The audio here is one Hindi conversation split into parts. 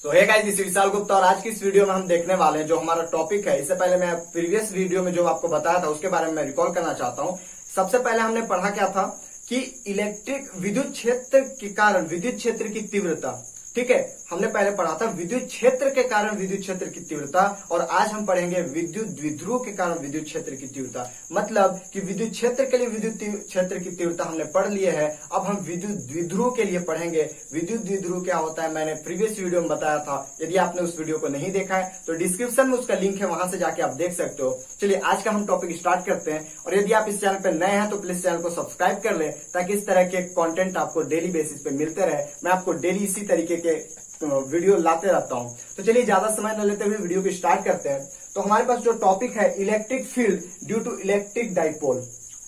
तो hey guys, this is Vishal Gupta और आज की इस वीडियो में हम देखने वाले हैं जो हमारा टॉपिक है। इससे पहले मैं प्रीवियस वीडियो में जो आपको बताया था उसके बारे में रिकॉल करना चाहता हूं। सबसे पहले हमने पढ़ा क्या था कि इलेक्ट्रिक विद्युत क्षेत्र के कारण विद्युत क्षेत्र की तीव्रता, ठीक है, हमने पहले पढ़ा था विद्युत क्षेत्र के कारण विद्युत क्षेत्र की तीव्रता। और आज हम पढ़ेंगे विद्युत द्विध्रुव के कारण विद्युत क्षेत्र की तीव्रता। मतलब कि विद्युत क्षेत्र के लिए विद्युत क्षेत्र की तीव्रता हमने पढ़ लिए है, अब हम विद्युत द्विध्रुव के लिए पढ़ेंगे। विद्युत द्विध्रुव क्या होता है मैंने प्रीवियस वीडियो में बताया था। यदि आपने उस वीडियो को नहीं देखा है तो डिस्क्रिप्शन में उसका लिंक है, वहां से जाके आप देख सकते हो। चलिए आज का हम टॉपिक स्टार्ट करते हैं। और यदि आप इस चैनल पर नए हैं तो प्लीज चैनल को सब्सक्राइब कर लें ताकि इस तरह के कंटेंट आपको डेली बेसिस पे मिलते रहे। मैं आपको डेली इसी तरीके के वीडियो लाते रहता हूं। तो चलिए ज्यादा समय न लेते हुए वीडियो को स्टार्ट करते हैं। तो हमारे पास जो टॉपिक है electric field due to electric dipole,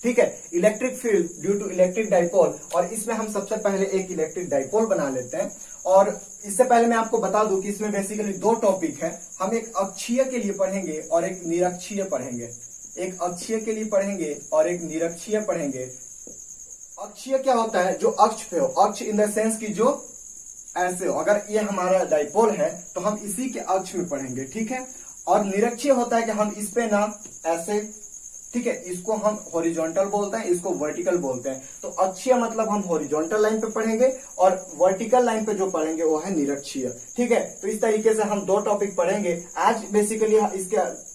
ठीक है, electric field due to electric dipole. और इसमें हम सबसे पहले एक इलेक्ट्रिक डाइपोल बना लेते हैं। और इससे पहले मैं आपको बता दूं कि इसमें बेसिकली दो टॉपिक है। हम एक अक्षीय के लिए पढ़ेंगे और एक निरक्षीय पढ़ेंगे। एक अक्षीय के लिए पढ़ेंगे और एक निरक्षीय पढ़ेंगे। अक्षीय क्या होता है? जो अक्ष पे हो, अक्ष इन द सेंस की जो ऐसे हो, अगर ये हमारा डाइपोल है तो हम इसी के अक्ष में पढ़ेंगे, ठीक है। और निरक्षीय होता है कि हम इस पे ना ऐसे, ठीक है, इसको हम हॉरिजॉन्टल बोलते हैं, इसको वर्टिकल बोलते हैं। तो अक्षीय मतलब हम हॉरिजॉन्टल लाइन पे पढ़ेंगे और वर्टिकल लाइन पे जो पढ़ेंगे वो है निरक्षीय, ठीक है। तो इस तरीके से हम दो टॉपिक पढ़ेंगे आज। बेसिकली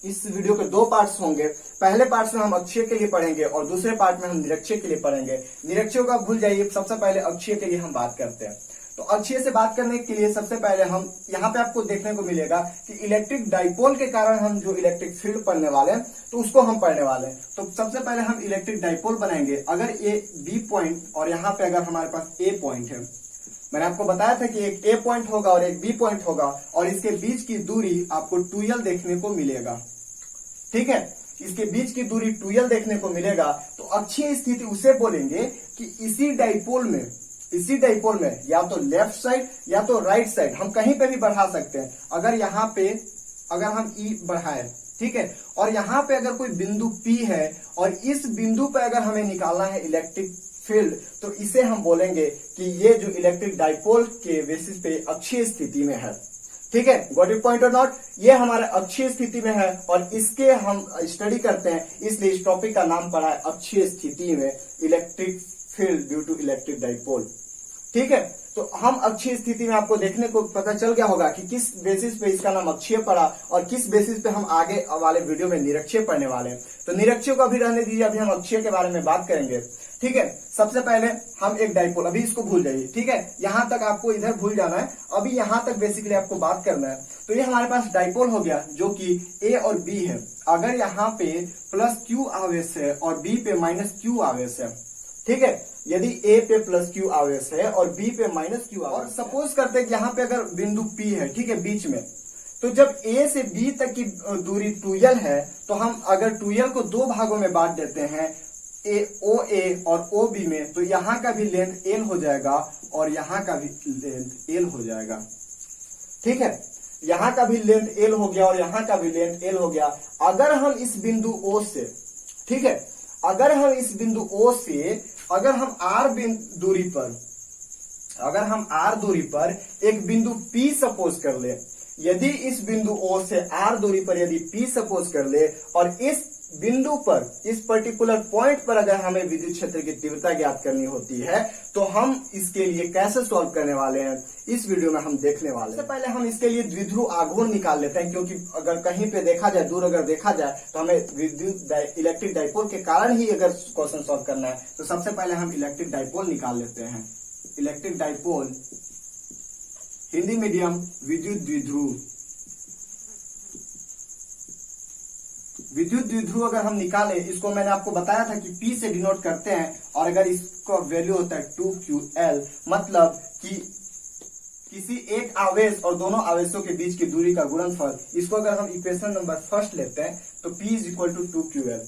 इस वीडियो के दो पार्ट्स होंगे। पहले पार्ट में हम अक्षीय के लिए पढ़ेंगे और दूसरे पार्ट में हम निरक्षीय के लिए पढ़ेंगे। निरक्षीय का भूल जाइए, सबसे पहले अक्षीय के लिए हम बात करते हैं। तो अक्षीय से बात करने के लिए सबसे पहले हम यहाँ पे आपको देखने को मिलेगा कि इलेक्ट्रिक डाइपोल के कारण हम जो इलेक्ट्रिक फील्ड पढ़ने वाले हैं तो उसको हम पढ़ने वाले हैं। तो सबसे पहले हम इलेक्ट्रिक डाइपोल बनाएंगे। अगर ये बी पॉइंट और यहाँ पे अगर हमारे पास ए पॉइंट है, मैंने आपको बताया था कि एक ए पॉइंट होगा और एक बी पॉइंट होगा और इसके बीच की दूरी आपको 2l देखने को मिलेगा, ठीक है। इसके बीच की दूरी 2l देखने को मिलेगा। तो अक्षीय स्थिति उसे बोलेंगे कि इसी डाइपोल में या तो लेफ्ट साइड या तो राइट साइड हम कहीं पे भी बढ़ा सकते हैं। अगर यहाँ पे अगर हम ई बढ़ाए, ठीक है, और यहाँ पे अगर कोई बिंदु P है और इस बिंदु पे अगर हमें निकालना है इलेक्ट्रिक फील्ड तो इसे हम बोलेंगे कि ये जो इलेक्ट्रिक डाइपोल के बेसिस पे अक्षीय स्थिति में है, ठीक है। गॉट इट पॉइंट और नॉट? ये हमारे अक्षीय स्थिति में है और इसके हम स्टडी करते हैं, इसलिए इस टॉपिक का नाम पड़ा है अक्षीय स्थिति में electric field due to electric dipole, ठीक है। तो हम अक्षीय स्थिति में आपको देखने को पता चल गया होगा कि किस बेसिस पे इसका नाम अक्षीय पड़ा और किस बेसिस पे हम आगे वाले वीडियो में निरक्षीय पढ़ने वाले हैं। तो निरक्षीय को अभी रहने दीजिए, अभी हम अक्षीय के बारे में बात करेंगे, ठीक है। सबसे पहले हम एक डाइपोल, अभी इसको भूल जाइए, ठीक है, यहां तक आपको इधर भूल जाना है, अभी यहां तक बेसिकली आपको बात करना है। तो ये हमारे पास डाइपोल हो गया जो कि ए और बी है। अगर यहाँ पे प्लस क्यू आवेश है और बी पे माइनस क्यू आवेश है, ठीक है, यदि ए पे प्लस क्यू आवेश है और बी पे माइनस क्यू आवेश, और सपोज करते हैं कि यहाँ पे अगर बिंदु पी है, ठीक है, बीच में, तो जब ए से बी तक की दूरी 2l है तो हम अगर 2l को दो भागों में बांट देते हैं, ओ ए और ओ बी में, तो यहाँ का भी लेंथ l हो जाएगा और यहाँ का भी लेंथ l हो जाएगा, ठीक है। यहाँ का भी लेंथ l हो गया और यहाँ का भी लेंथ ल हो गया। अगर हम इस बिंदु O से, ठीक है, अगर हम इस बिंदु O से अगर हम r दूरी पर एक बिंदु P सपोज कर ले, यदि इस बिंदु O से r दूरी पर यदि P सपोज कर ले और इस बिंदु पर, इस पर्टिकुलर पॉइंट पर अगर हमें विद्युत क्षेत्र की तीव्रता ज्ञात करनी होती है तो हम इसके लिए कैसे सॉल्व करने वाले हैं इस वीडियो में हम देखने वाले हैं। सबसे पहले हम इसके लिए द्विध्रुव आघूर्ण निकाल लेते हैं, क्योंकि अगर कहीं पे देखा जाए, दूर अगर देखा जाए तो हमें विद्युत इलेक्ट्रिक डाइपोल के कारण ही अगर क्वेश्चन सॉल्व करना है तो सबसे पहले हम इलेक्ट्रिक डाइपोल निकाल लेते हैं। इलेक्ट्रिक डाइपोल, हिंदी मीडियम विद्युत द्विध्रुव। विद्युत द्विध्रुव अगर हम निकाले, इसको मैंने आपको बताया था कि P से डिनोट करते हैं और अगर इसका वैल्यू होता है 2ql, मतलब कि किसी एक आवेश और दोनों आवेशों के बीच की दूरी का गुणनफल। इसको अगर हम इक्वेशन नंबर फर्स्ट लेते हैं तो P is equal to 2ql,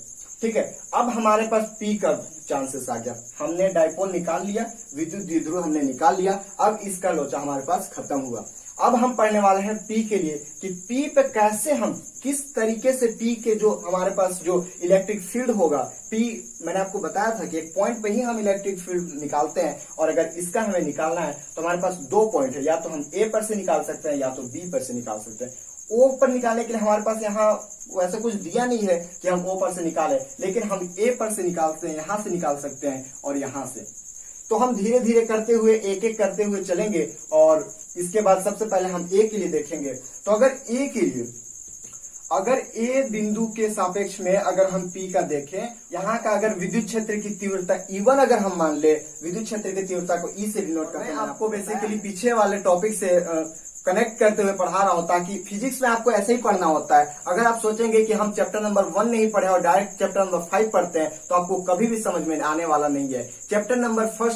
ठीक है। अब हमारे पास P का चांसेस आ गया, हमने डाइपोल निकाल लिया, विद्युत द्विध्रुव हमने निकाल लिया, अब इसका लोचा हमारे पास खत्म हुआ। अब हम पढ़ने वाले हैं पी के लिए कि पी पे कैसे हम किस तरीके से पी के जो हमारे पास जो इलेक्ट्रिक फील्ड होगा, पी मैंने आपको बताया था कि एक पॉइंट पे ही हम इलेक्ट्रिक फील्ड निकालते हैं, और अगर इसका हमें निकालना है तो हमारे पास दो पॉइंट है, या तो हम ए पर से निकाल सकते हैं या तो बी पर से निकाल सकते हैं। ओ पर निकालने के लिए हमारे पास यहाँ वैसे कुछ दिया नहीं है कि हम ओ पर से निकालें, लेकिन हम ए पर से निकालते हैं, यहां से निकाल सकते हैं और यहां से। तो हम धीरे धीरे करते हुए एक एक करते हुए चलेंगे, और इसके बाद सबसे पहले हम ए के लिए देखेंगे। तो अगर ए के लिए, अगर ए बिंदु के सापेक्ष में अगर हम पी का देखें, यहाँ का अगर विद्युत क्षेत्र की तीव्रता E1 अगर हम मान ले, विद्युत क्षेत्र की तीव्रता को ई से डिनोट करते हैं। आपको बेसिकली पीछे वाले टॉपिक से कनेक्ट करते हुए पढ़ा रहा हूं, ताकि फिजिक्स में आपको ऐसे ही पढ़ना होता है। अगर आप सोचेंगे कि हम चैप्टर नंबर 1 नहीं पढ़े और डायरेक्ट चैप्टर नंबर 5 पढ़ते हैं तो आपको कभी भी समझ में आने वाला नहीं है। चैप्टर नंबर 5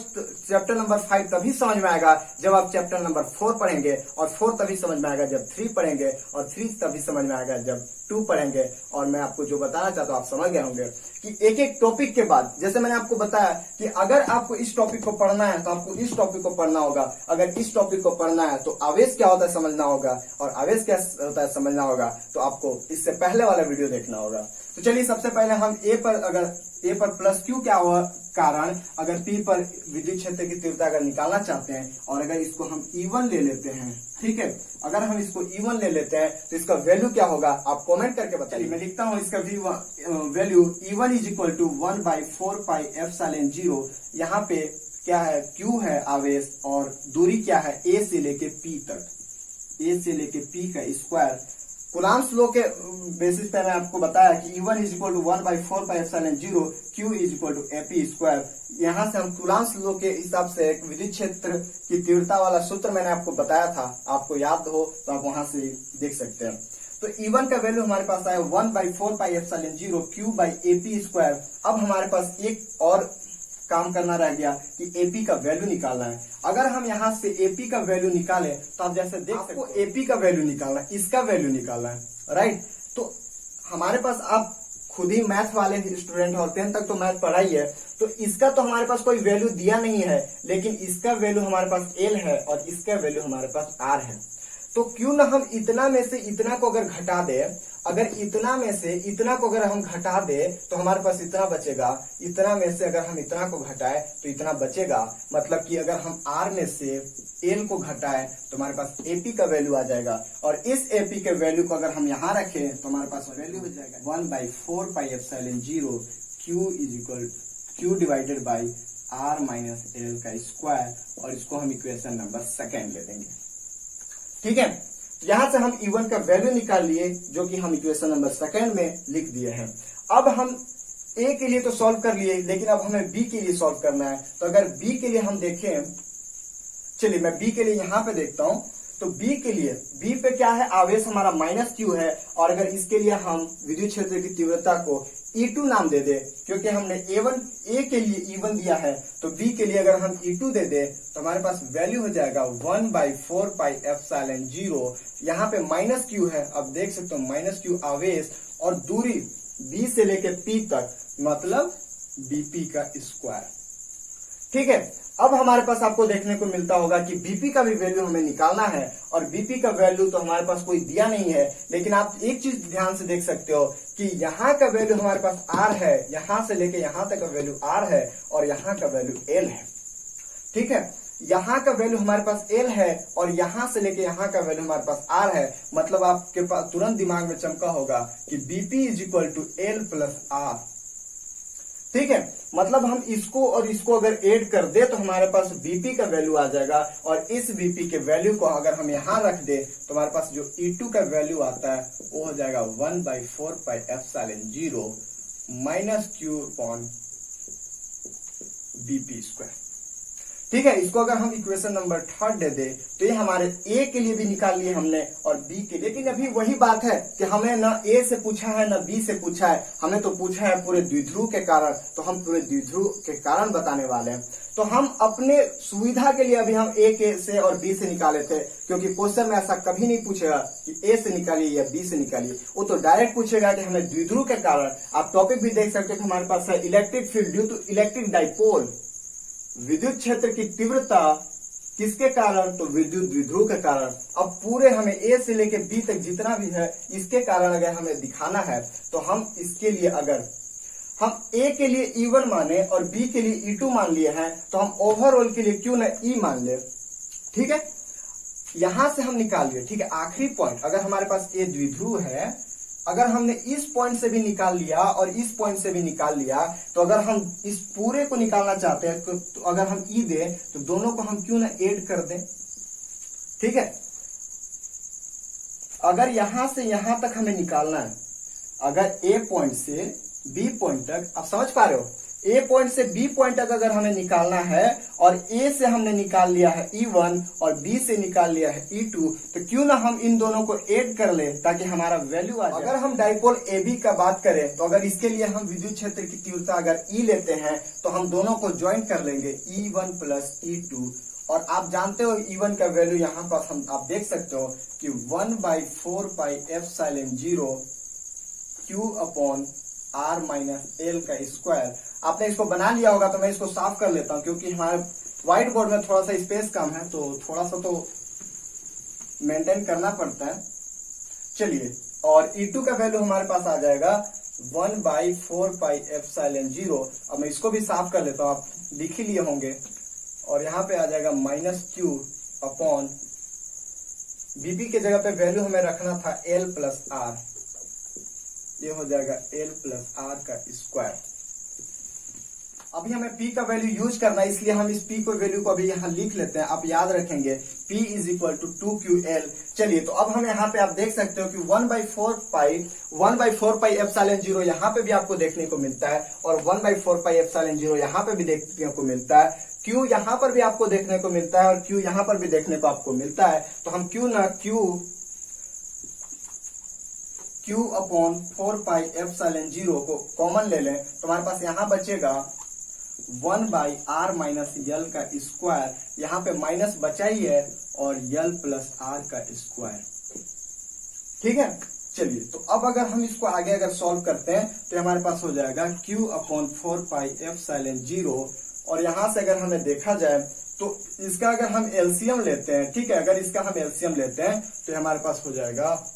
तभी समझ में आएगा जब आप चैप्टर नंबर 4 पढ़ेंगे, और 4 तभी समझ में आएगा जब 3 पढ़ेंगे, और 3 तभी समझ में आएगा जब 2 पढ़ेंगे। और मैं आपको जो बताना चाहता हूँ आप समझ गए होंगे कि एक एक टॉपिक के बाद, जैसे मैंने आपको बताया कि अगर आपको इस टॉपिक को पढ़ना है तो आपको इस टॉपिक को पढ़ना होगा, अगर इस टॉपिक को पढ़ना है तो आवेश क्या होता है समझना होगा, और आवेश क्या होता है समझना होगा, तो आपको इससे पहले वाला वीडियो देखना होगा। तो चलिए सबसे पहले हम ए पर प्लस क्यू क्या हुआ कारण, अगर पी पर विद्युत क्षेत्र की तीव्रता अगर निकालना चाहते हैं, और अगर इसको हम E1 ले लेते हैं, ठीक है, अगर हम इसको E1 ले लेते हैं तो इसका वैल्यू क्या होगा आप कमेंट करके बताइए। मैं लिखता हूं इसका value E1 is equal to 1/4πε0। यहाँ पे क्या है, Q है आवेश, और दूरी क्या है A से लेके P तक, A से लेके P का स्क्वायर। कूलाम्स लॉ के बेसिस पे मैं आपको बताया कि E1 is equal to 1/4πε0, Q is equal to AP square. यहाँ से हम कूलाम्स लॉ के हिसाब से एक विद्युत क्षेत्र की तीव्रता वाला सूत्र मैंने आपको बताया था, आपको याद हो तो आप वहां से देख सकते हैं। तो E1 का वैल्यू हमारे पास आया 1/4πε0 Q/AP स्क्वायर। अब हमारे पास एक और काम करना रह गया कि AP का वैल्यू निकालना है। अगर हम यहाँ से AP का वैल्यू निकालें तो आप जैसे देख सकते हैं AP का वैल्यू निकालना है, इसका वैल्यू निकालना है, राइट। तो हमारे पास, आप खुद ही मैथ वाले स्टूडेंट और 10 तक तो मैथ पढ़ाई है, तो इसका तो हमारे पास कोई वैल्यू दिया नहीं है, लेकिन इसका वैल्यू हमारे पास L है और इसका वैल्यू हमारे पास R है। तो क्यों ना हम इतना में से इतना को अगर घटा दे, अगर इतना में से इतना को अगर हम घटा दे तो हमारे पास इतना बचेगा, इतना में से अगर हम इतना को घटाए तो इतना बचेगा। मतलब कि अगर हम R में से L को घटाए तो हमारे पास AP का वैल्यू आ जाएगा, और इस AP के वैल्यू को अगर हम यहाँ रखें तो हमारे पास वैल्यू हो जाएगा 1/4πε0 Q divided by R minus L का स्क्वायर, और इसको हम इक्वेशन नंबर 2 ले देंगे, ठीक है। यहां से हम E1 का वैल्यू निकाल लिए, जो कि हम इक्वेशन नंबर 2 में लिख दिए हैं। अब हम A के लिए तो सॉल्व कर लिए, लेकिन अब हमें B के लिए सॉल्व करना है। तो अगर B के लिए हम देखें, चलिए मैं B के लिए यहां पे देखता हूं। तो B के लिए, B पे क्या है, आवेश हमारा -Q है, और अगर इसके लिए हम विद्युत क्षेत्र की तीव्रता को E2 नाम दे दे, क्योंकि हमने A के लिए E1 दिया है, तो B के लिए अगर हम E2 दे दे तो हमारे पास वैल्यू हो जाएगा 1/4πε0। यहाँ पे -Q है, अब देख सकते हो -Q आवेश, और दूरी B से लेके P तक, मतलब BP का स्क्वायर, ठीक है। अब हमारे पास आपको देखने को मिलता होगा कि BP का भी वैल्यू हमें निकालना है, और BP का वैल्यू तो हमारे पास कोई दिया नहीं है, लेकिन आप एक चीज ध्यान से देख सकते हो कि यहाँ का वैल्यू हमारे पास R है, यहां से लेके यहां तक का वैल्यू R है, और यहाँ का वैल्यू L है, ठीक है। यहाँ का वैल्यू हमारे पास L है, और यहां से लेके यहाँ का वैल्यू हमारे पास R है। मतलब आपके पास तुरंत दिमाग में चमका होगा कि BP is equal to L plus R, ठीक है। मतलब हम इसको और इसको अगर ऐड कर दे तो हमारे पास BP का वैल्यू आ जाएगा, और इस BP के वैल्यू को अगर हम यहाँ रख दे तो हमारे पास जो E2 का वैल्यू आता है वो हो जाएगा 1/4πε0 -Q/BP स्क्वायर, ठीक है। इसको अगर हम इक्वेशन नंबर 3 दे दे तो ये हमारे A के लिए भी निकाल लिए हमने और B के लिए। लेकिन अभी वही बात है कि हमें न A से पूछा है न B से पूछा है, हमें तो पूछा है पूरे द्विध्रुव के कारण, तो हम पूरे द्विध्रुव के कारण बताने वाले हैं। तो हम अपने सुविधा के लिए अभी हम A के से और B से निकाले थे, क्योंकि क्वेश्चन में ऐसा कभी नहीं पूछेगा कि A से निकालिए या B से निकालिए, वो तो डायरेक्ट पूछेगा कि हमें द्विध्रुव के कारण। आप टॉपिक भी देख सकते हैं, हमारे पास है electric field due to electric dipole, विद्युत क्षेत्र की तीव्रता किसके कारण? तो विद्युत द्विध्रुव के कारण। अब पूरे हमें ए से लेके बी तक जितना भी है इसके कारण अगर हमें दिखाना है तो हम इसके लिए अगर हम ए के लिए E1 माने और बी के लिए E2 मान लिए हैं तो हम ओवरऑल के लिए क्यों ना E मान ले। ठीक है, यहां से हम निकाल लिए। ठीक है, आखिरी पॉइंट अगर हमारे पास ए द्विध्रुव है, अगर हमने इस पॉइंट से भी निकाल लिया और इस पॉइंट से भी निकाल लिया तो अगर हम इस पूरे को निकालना चाहते हैं तो अगर हम ई दें तो दोनों को हम क्यों ना ऐड कर दें। ठीक है, अगर यहां से यहां तक हमें निकालना है, अगर ए पॉइंट से बी पॉइंट तक, आप समझ पा रहे हो, ए पॉइंट से बी पॉइंट तक अगर हमें निकालना है और ए से हमने निकाल लिया है E1 और बी से निकाल लिया है E2 तो क्यों ना हम इन दोनों को ऐड कर ले ताकि हमारा वैल्यू आ जाए। अगर हम डाइपोल AB का बात करें तो अगर इसके लिए हम विद्युत क्षेत्र की तीव्रता अगर E लेते हैं तो हम दोनों को ज्वाइन कर लेंगे E1 प्लस E2 और आप जानते हो E1 का वैल्यू यहाँ पर हम आप देख सकते हो कि 1/4πε0 Q upon R minus L का स्क्वायर। आपने इसको बना लिया होगा तो मैं इसको साफ कर लेता हूं क्योंकि हमारे व्हाइट बोर्ड में थोड़ा सा स्पेस कम है तो थोड़ा सा तो मेंटेन करना पड़ता है। चलिए, और E2 का वैल्यू हमारे पास आ जाएगा 1/4πε0। अब मैं इसको भी साफ कर लेता हूं, आप लिख ही लिए होंगे, और यहाँ पे आ जाएगा -Q अपॉन बीपी के जगह पे वैल्यू हमें रखना था L प्लस R, ये हो जाएगा L प्लस R का स्क्वायर। अभी हमें P का वैल्यू यूज करना है इसलिए हम इस P को वैल्यू को अभी यहाँ लिख लेते हैं। आप याद रखेंगे P is equal to 2QL। चलिए, तो अब हम यहाँ पे आप देख सकते हो कि 1/4πε0 यहाँ पे भी आपको देखने को मिलता है और 1/4πε0 यहाँ पे भी देखने को मिलता है। Q यहाँ पर भी आपको देखने को मिलता है और Q यहाँ पर भी देखने को आपको मिलता है। तो हम क्यों ना Q अपॉन 4πε0 को कॉमन ले लें तो हमारे पास यहाँ बचेगा 1/r माइनस यल का स्क्वायर, यहाँ पे माइनस बचा ही है, और यल प्लस आर का स्क्वायर। ठीक है, चलिए, तो अब अगर हम इसको आगे अगर सॉल्व करते हैं तो हमारे पास हो जाएगा Q अपॉन 4πε0, और यहां से अगर हमें देखा जाए तो इसका अगर हम एलसीएम लेते हैं, ठीक है, अगर इसका हम एलसीएम लेते हैं तो हमारे पास हो जाएगा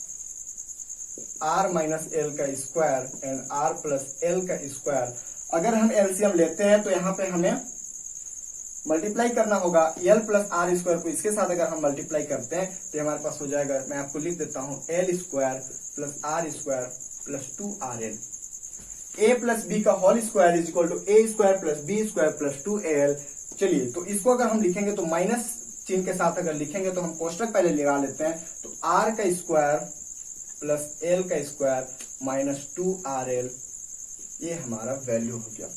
r माइनस एल का square and r plus L का स्क्वायर। अगर हम एलसीएम लेते हैं तो यहाँ पे हमें मल्टीप्लाई करना होगा एल प्लस आर स्क्वायर को, इसके साथ अगर हम मल्टीप्लाई करते हैं तो हमारे पास हो जाएगा, मैं आपको लिख देता हूं, L square plus R square plus 2RL। A plus B का whole square is equal to A square plus B square plus 2AL। चलिए, तो इसको अगर हम लिखेंगे तो माइनस चिन्ह के साथ अगर लिखेंगे तो हम कोष्टक पहले लगा लेते हैं, तो आर का स्क्वायर प्लस एल का स्क्वायर माइनस 2RL, ये हमारा वैल्यू हो गया।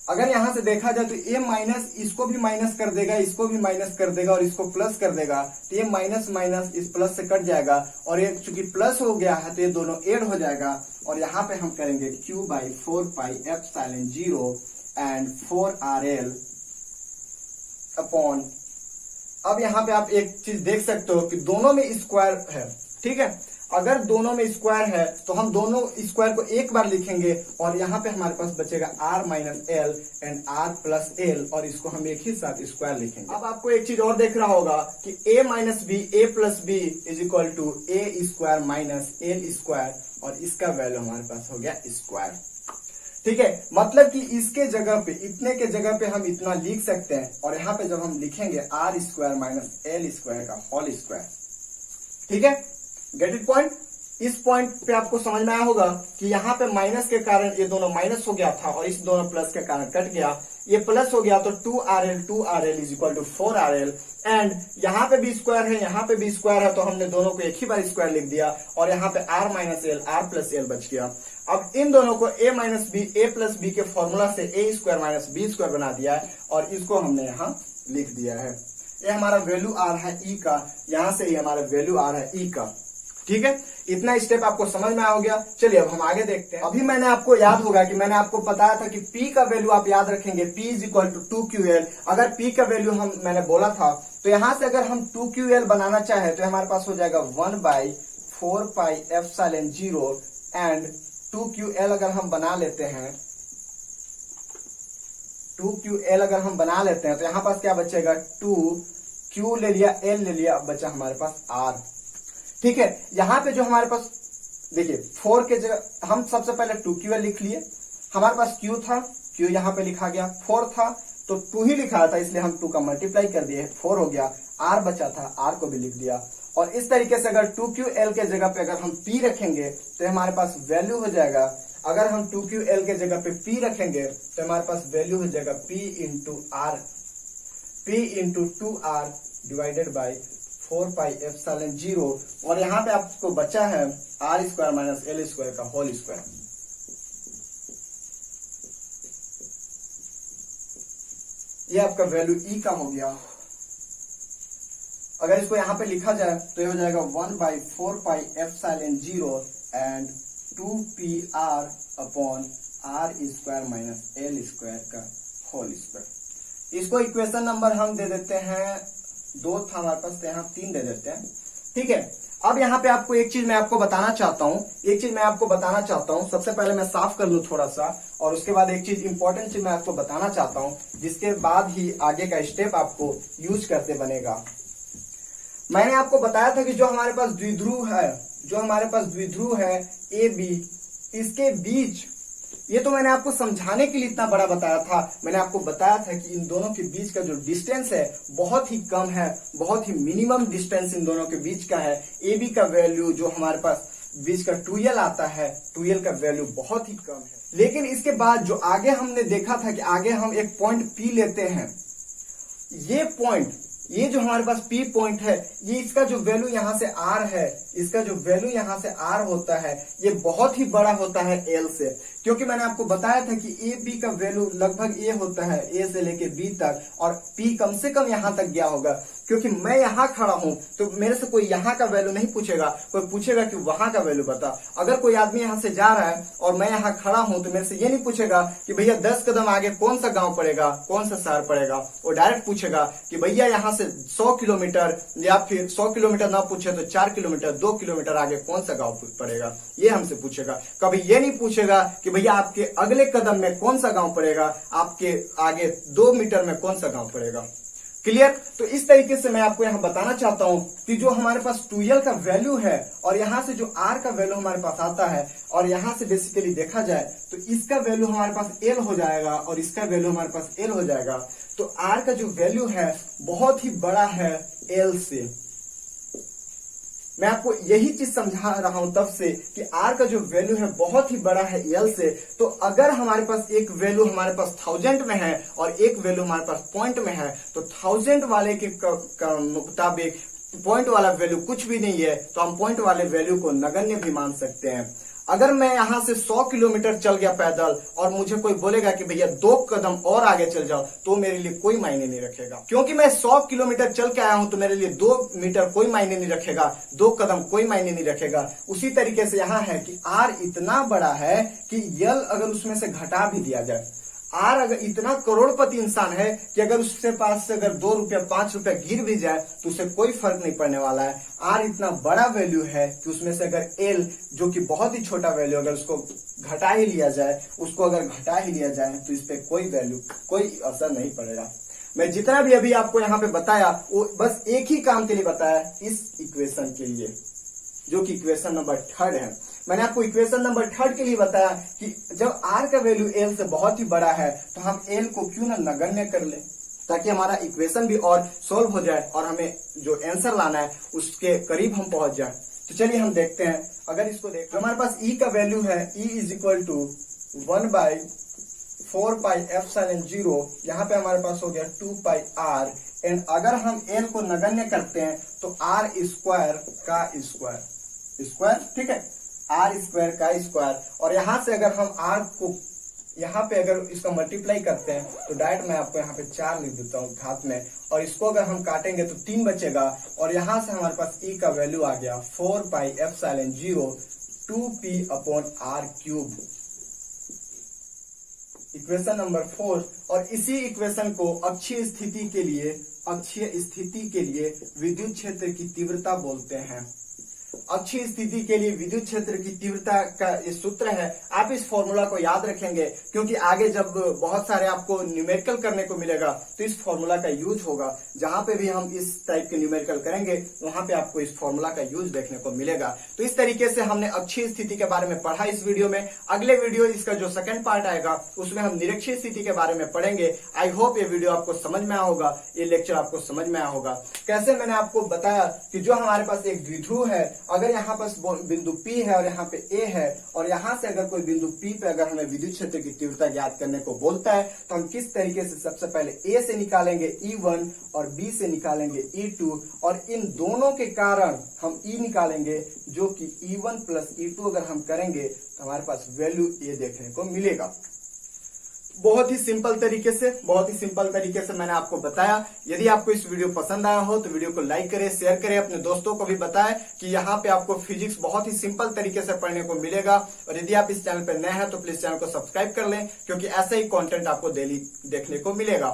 अगर यहां से देखा जाए तो ये माइनस इसको भी माइनस कर देगा, इसको भी माइनस कर देगा और इसको प्लस कर देगा, तो ये माइनस माइनस इस प्लस से कट जाएगा, और ये चूंकि प्लस हो गया है तो ये दोनों ऐड हो जाएगा, और यहाँ पे हम करेंगे Q/4πε0 एंड 4RL अपॉन। अब यहाँ पे आप एक चीज देख सकते हो कि दोनों में स्क्वायर है, ठीक है। अगर दोनों में स्क्वायर है तो हम दोनों स्क्वायर को एक बार लिखेंगे और यहाँ पे हमारे पास बचेगा r minus L and r plus L, और इसको हम एक ही साथ स्क्वायर लिखेंगे। अब आपको एक चीज और देखना होगा कि a minus B, a plus B is equal to a square minus L square, और इसका वैल्यू हमारे पास हो गया स्क्वायर। ठीक है, मतलब कि इसके जगह पे, इतने के जगह पे हम इतना लिख सकते हैं, और यहाँ पे जब हम लिखेंगे r square minus L square का होल स्क्वायर। ठीक है, गेट इट पॉइंट। इस पॉइंट पे आपको समझ में आया होगा कि यहाँ पे माइनस के कारण ये दोनों माइनस हो गया था और इस दोनों प्लस के कारण कट गया, ये प्लस हो गया, तो 2RL is equal to 4RL, and यहाँ पे भी स्क्वायर है, यहाँ पे भी स्क्वायर है, तो हमने दोनों को एक ही बार स्क्वायर लिख दिया, और यहाँ पे r minus L, r plus L बच गया। अब इन दोनों को a minus B, a plus B के फॉर्मूला से a square minus B square बना दिया है, और इसको हमने यहाँ लिख दिया है। ये हमारा वैल्यू आ रहा है E का, यहाँ से ये हमारा वैल्यू आ रहा है E का। ठीक है, इतना स्टेप आपको समझ में आ हो गया। चलिए अब हम आगे देखते हैं। अभी मैंने आपको याद होगा कि मैंने आपको बताया था कि P का वैल्यू आप याद रखेंगे, P is equal to 2QL। अगर P का वैल्यू मैंने बोला था, तो यहां से अगर हम 2QL बनाना चाहे तो हमारे पास हो जाएगा 1/4πε0 एंड 2QL अगर हम बना लेते हैं, 2QL अगर हम बना लेते हैं तो यहाँ पास क्या बचेगा, 2 Q ले लिया, L ले लिया, बचा हमारे पास R। ठीक है, यहाँ पे जो हमारे पास देखिए 4 के जगह हम सबसे पहले 2QL लिख लिए, हमारे पास Q था, Q यहाँ पे लिखा गया, 4 था तो 2 ही लिखा था इसलिए हम 2 का मल्टीप्लाई कर दिए, 4 हो गया, R बचा था, R को भी लिख दिया। और इस तरीके से अगर 2QL के जगह पे अगर हम P रखेंगे तो हमारे पास वैल्यू हो जाएगा, अगर हम 2QL के जगह पे P रखेंगे तो हमारे पास वैल्यू हो जाएगा P into R, P into 2R divided by 4 pi epsilon 0, और यहाँ पे आपको बचा है R square minus L square का होल स्क्वायर। ये आपका वैल्यू E का हो गया। अगर इसको यहाँ पे लिखा जाए तो ये हो जाएगा 1/4 pi epsilon 0 and 2PR upon R square minus L square का होल स्क्वायर। इसको इक्वेशन नंबर हम दे देते हैं 2 था हमारे पास, तो यहाँ 3 दे देते हैं। ठीक है, अब यहाँ पे आपको एक चीज मैं आपको बताना चाहता हूँ, सबसे पहले मैं साफ कर लूं थोड़ा सा, और उसके बाद एक चीज इंपॉर्टेंट चीज मैं आपको बताना चाहता हूँ, जिसके बाद ही आगे का स्टेप आपको यूज करते बनेगा। मैंने आपको बताया था कि जो हमारे पास द्विध्रुव है ए बी, इसके बीच, ये तो मैंने आपको समझाने के लिए इतना बड़ा बताया था, मैंने आपको बताया था कि इन दोनों के बीच का जो डिस्टेंस है बहुत ही कम है, बहुत ही मिनिमम डिस्टेंस इन दोनों के बीच का है। ए बी का वैल्यू जो हमारे पास बीच का 2L आता है, 2L का वैल्यू बहुत ही कम है। लेकिन इसके बाद जो आगे हमने देखा था कि आगे हम एक पॉइंट P लेते हैं, ये जो हमारे पास P पॉइंट है, ये इसका जो वैल्यू यहाँ से R है, इसका जो वैल्यू यहाँ से R होता है, ये बहुत ही बड़ा होता है L से, क्योंकि मैंने आपको बताया था कि ए बी का वैल्यू लगभग ए होता है, ए से लेके बी तक, और P कम से कम यहाँ तक गया होगा। क्योंकि मैं यहाँ खड़ा हूं तो मेरे से कोई यहाँ का वैल्यू नहीं पूछेगा, कोई पूछेगा कि वहां का वैल्यू बता। अगर कोई आदमी यहाँ से जा रहा है और मैं यहाँ खड़ा हूं तो मेरे से ये नहीं पूछेगा कि भैया 10 कदम आगे कौन सा गांव पड़ेगा, कौन सा शहर पड़ेगा। वो डायरेक्ट पूछेगा कि भैया यहाँ से 100 किलोमीटर, या फिर 100 किलोमीटर ना पूछे तो 4 किलोमीटर 2 किलोमीटर आगे कौन सा गाँव पड़ेगा, ये हमसे पूछेगा। कभी ये नहीं पूछेगा कि भैया आपके अगले कदम में कौन सा गाँव पड़ेगा, आपके आगे 2 मीटर में कौन सा गाँव पड़ेगा। क्लियर? तो इस तरीके से मैं आपको यहाँ बताना चाहता हूँ कि जो हमारे पास 2L का वैल्यू है और यहाँ से जो R का वैल्यू हमारे पास आता है, और यहाँ से बेसिकली देखा जाए तो इसका वैल्यू हमारे पास L हो जाएगा और इसका वैल्यू हमारे पास L हो जाएगा। तो R का जो वैल्यू है बहुत ही बड़ा है L से। मैं आपको यही चीज समझा रहा हूं तब से कि R का जो वैल्यू है बहुत ही बड़ा है L से। तो अगर हमारे पास एक वैल्यू हमारे पास 1000 में है और एक वैल्यू हमारे पास पॉइंट में है, तो 1000 वाले के मुताबिक पॉइंट वाला वैल्यू कुछ भी नहीं है, तो हम पॉइंट वाले वैल्यू को नगण्य भी मान सकते हैं। अगर मैं यहाँ से 100 किलोमीटर चल गया पैदल और मुझे कोई बोलेगा कि भैया 2 कदम और आगे चल जाओ, तो मेरे लिए कोई मायने नहीं रखेगा। क्योंकि मैं 100 किलोमीटर चल के आया हूं तो मेरे लिए 2 मीटर कोई मायने नहीं रखेगा, 2 कदम कोई मायने नहीं रखेगा। उसी तरीके से यहाँ है कि R इतना बड़ा है कि L अगर उसमें से घटा भी दिया जाए, R अगर इतना करोड़पति इंसान है कि अगर उसके पास से अगर 2 रुपया 5 रुपया गिर भी जाए तो उसे कोई फर्क नहीं पड़ने वाला है। R इतना बड़ा वैल्यू है कि उसमें से अगर L जो कि बहुत ही छोटा वैल्यू, अगर उसको घटा ही लिया जाए, तो इस पे कोई वैल्यू, कोई असर नहीं पड़ेगा। मैं जितना भी अभी आपको यहाँ पे बताया वो बस एक ही काम के लिए बताया, इस इक्वेशन के लिए, जो कि इक्वेशन नंबर 3 है। मैंने आपको इक्वेशन नंबर 3 के लिए बताया कि जब R का वैल्यू L से बहुत ही बड़ा है तो हम L को क्यों ना नगण्य कर ले, ताकि हमारा इक्वेशन भी और सोल्व हो जाए और हमें जो आंसर लाना है उसके करीब हम पहुंच जाए। तो चलिए हम देखते हैं। अगर इसको देखते हमारे पास E का वैल्यू है, E is equal to 1/4 pi epsilon 0, यहाँ पे हमारे पास हो गया 2 पाई R, एंड अगर हम L को नगण्य करते हैं तो R स्क्वायर का स्क्वायर, ठीक है, R स्क्वायर का स्क्वायर। और यहाँ से अगर हम R को यहाँ पे अगर इसका मल्टीप्लाई करते हैं तो डायरेक्ट मैं आपको यहाँ पे 4 लिख देता हूँ घात में, और इसको अगर हम काटेंगे तो 3 बचेगा, और यहाँ से हमारे पास E का वैल्यू आ गया 4 पाई epsilon 0 2P upon R cube, equation number 4। और इसी इक्वेशन को अक्षीय स्थिति के लिए विद्युत क्षेत्र की तीव्रता बोलते हैं। अच्छी स्थिति के लिए विद्युत क्षेत्र की तीव्रता का ये सूत्र है। आप इस फॉर्मूला को याद रखेंगे, क्योंकि आगे जब बहुत सारे आपको न्यूमेरिकल करने को मिलेगा तो इस फॉर्मूला का यूज होगा। जहां पे भी हम इस टाइप के न्यूमेरिकल करेंगे वहां पे आपको इस फॉर्मूला का यूज देखने को मिलेगा। तो इस तरीके से हमने अच्छी स्थिति के बारे में पढ़ा इस वीडियो में। अगले वीडियो इसका जो सेकंड पार्ट आएगा उसमें हम निरक्षीय स्थिति के बारे में पढ़ेंगे। आई होप ये वीडियो आपको समझ में आया होगा, ये लेक्चर आपको समझ में आया होगा। कैसे मैंने आपको बताया कि जो हमारे पास एक द्विध्रुव है, अगर यहाँ पर बिंदु P है और यहाँ पे A है, और यहाँ से अगर कोई बिंदु P पे अगर हमें विद्युत क्षेत्र की तीव्रता ज्ञात करने को बोलता है तो हम किस तरीके से सबसे पहले A से निकालेंगे E1 और B से निकालेंगे E2, और इन दोनों के कारण हम E निकालेंगे, जो कि E1 प्लस E2 अगर हम करेंगे तो हमारे पास वैल्यू A देखने को मिलेगा। बहुत ही सिंपल तरीके से मैंने आपको बताया। यदि आपको इस वीडियो पसंद आया हो तो वीडियो को लाइक करें, शेयर करें, अपने दोस्तों को भी बताएं कि यहाँ पे आपको फिजिक्स बहुत ही सिंपल तरीके से पढ़ने को मिलेगा। और यदि आप इस चैनल पर नए हैं तो प्लीज चैनल को सब्सक्राइब कर लें, क्योंकि ऐसा ही कंटेंट आपको डेली देखने को मिलेगा।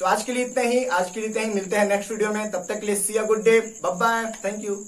तो आज के लिए इतना ही मिलते हैं नेक्स्ट वीडियो में। तब तक के लिए see a good day, bye bye, thank you.